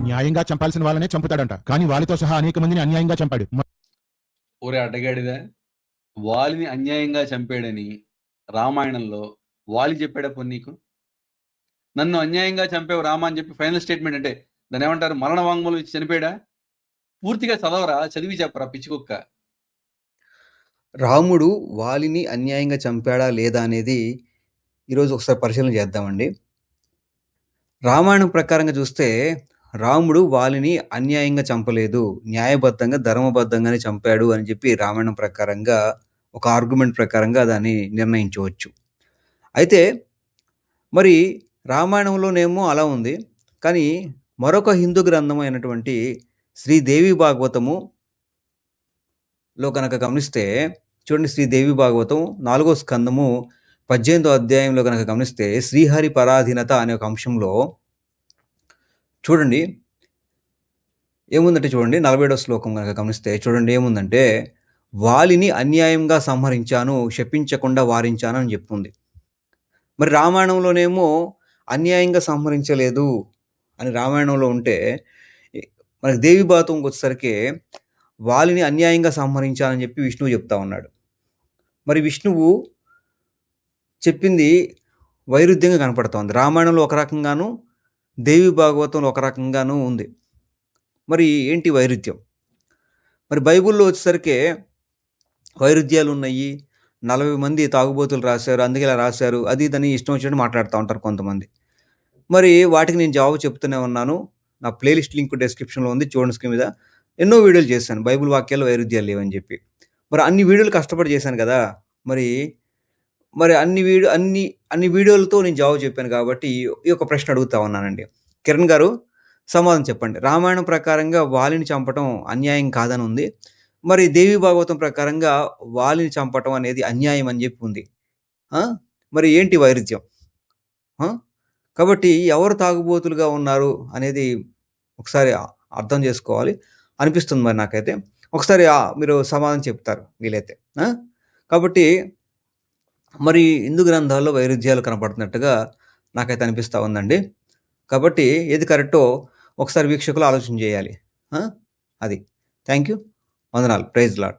న్యాయంగా చంపాల్సిన వాళ్ళనే చంపుతాడంట, కానీ వాలితో సహా అనేక మందిని అన్యాయంగా చంపాడు. ఒరే అడ్డగాడిదా, వాలిని అన్యాయంగా చంపాడని రామాయణంలో వాలి చెప్పాడా పోనీ నీకు? నన్ను అన్యాయంగా చంపావు రామా అని చెప్పి ఫైనల్ స్టేట్మెంట్ అంటే దాన్ని ఏమంటారు, మరణ వాంగ్మూలం ఇచ్చి చనిపోయాడా? పూర్తిగా చదవరా, చదివి చెప్పరా పిచ్చికుక్క. రాముడు వాలిని అన్యాయంగా చంపాడా లేదా అనేది ఈరోజు ఒకసారి పరిశీలన చేద్దామండి. రామాయణం ప్రకారంగా చూస్తే రాముడు వాలిని అన్యాయంగా చంపలేదు, న్యాయబద్ధంగా ధర్మబద్ధంగానే చంపాడు అని చెప్పి రామాయణం ప్రకారంగా ఒక ఆర్గ్యుమెంట్ ప్రకారంగా దాన్ని నిర్ణయించవచ్చు. అయితే మరి రామాయణంలోనేమో అలా ఉంది, కానీ మరొక హిందూ గ్రంథం అయినటువంటి శ్రీదేవి భాగవతములో కనుక గమనిస్తే చూడండి, శ్రీదేవి భాగవతం 4వ స్కందము 18వ అధ్యాయంలో కనుక గమనిస్తే శ్రీహరి పరాధీనత అనే ఒక అంశంలో చూడండి ఏముందంటే, చూడండి 47వ శ్లోకం కనుక గమనిస్తే చూడండి ఏముందంటే, వాలిని అన్యాయంగా సంహరించాను, శపించకుండా వారించాను అని చెప్తుంది. మరి రామాయణంలోనేమో అన్యాయంగా సంహరించలేదు అని రామాయణంలో ఉంటే, మనకి దేవి భాగవతంకి వచ్చేసరికి వాలిని అన్యాయంగా సంహరించాలని చెప్పి విష్ణువు చెప్తా ఉన్నాడు. మరి విష్ణువు చెప్పింది వైరుధ్యంగా కనపడుతోంది. రామాయణంలో ఒక రకంగాను, దేవి భాగవతంలో ఒక రకంగాను ఉంది. మరి ఏంటి వైరుధ్యం? మరి బైబిల్లో వచ్చేసరికి వైరుధ్యాలు ఉన్నాయి. 40 మంది తాగుబోతులు రాశారు, అందుకే ఇలా రాశారు, అది ఇదని ఇష్టం వచ్చినట్టు మాట్లాడుతూ ఉంటారు కొంతమంది. మరి వాటికి నేను జవాబు చెప్తూనే ఉన్నాను. నా ప్లేలిస్ట్ లింక్ డిస్క్రిప్షన్లో ఉంది, చూడండి స్క్రీన్ మీద. ఎన్నో వీడియోలు చేశాను బైబిల్ వాక్యాలు వైరుధ్యాలు లేవని చెప్పి. మరి అన్ని వీడియోలు కష్టపడి చేశాను కదా, మరి అన్ని వీడియోలతో నేను జవాబు చెప్పాను కాబట్టి ఈ యొక్క ప్రశ్న అడుగుతా ఉన్నానండి. కిరణ్ గారు సమాధానం చెప్పండి. రామాయణం ప్రకారంగా వాలిని చంపటం అన్యాయం కాదని ఉంది, మరి దేవి భాగవతం ప్రకారంగా వాలిని చంపటం అనేది అన్యాయం అని చెప్పి ఉంది. మరి ఏంటి వైరుధ్యం? కాబట్టి ఎవరు తాగుబోతులుగా ఉన్నారు అనేది ఒకసారి అర్థం చేసుకోవాలి అనిపిస్తుంది మరి నాకైతే. ఒకసారి మీరు సమాధానం చెప్తారు వీలైతే. కాబట్టి మరి హిందూ గ్రంథాల్లో వైరుధ్యాలు కనపడుతున్నట్టుగా నాకైతే అనిపిస్తూ ఉందండి. కాబట్టి ఏది కరెక్టో ఒకసారి వీక్షకులు ఆలోచన చేయాలి. అది. Thank you. వందనాలు. Praise lord.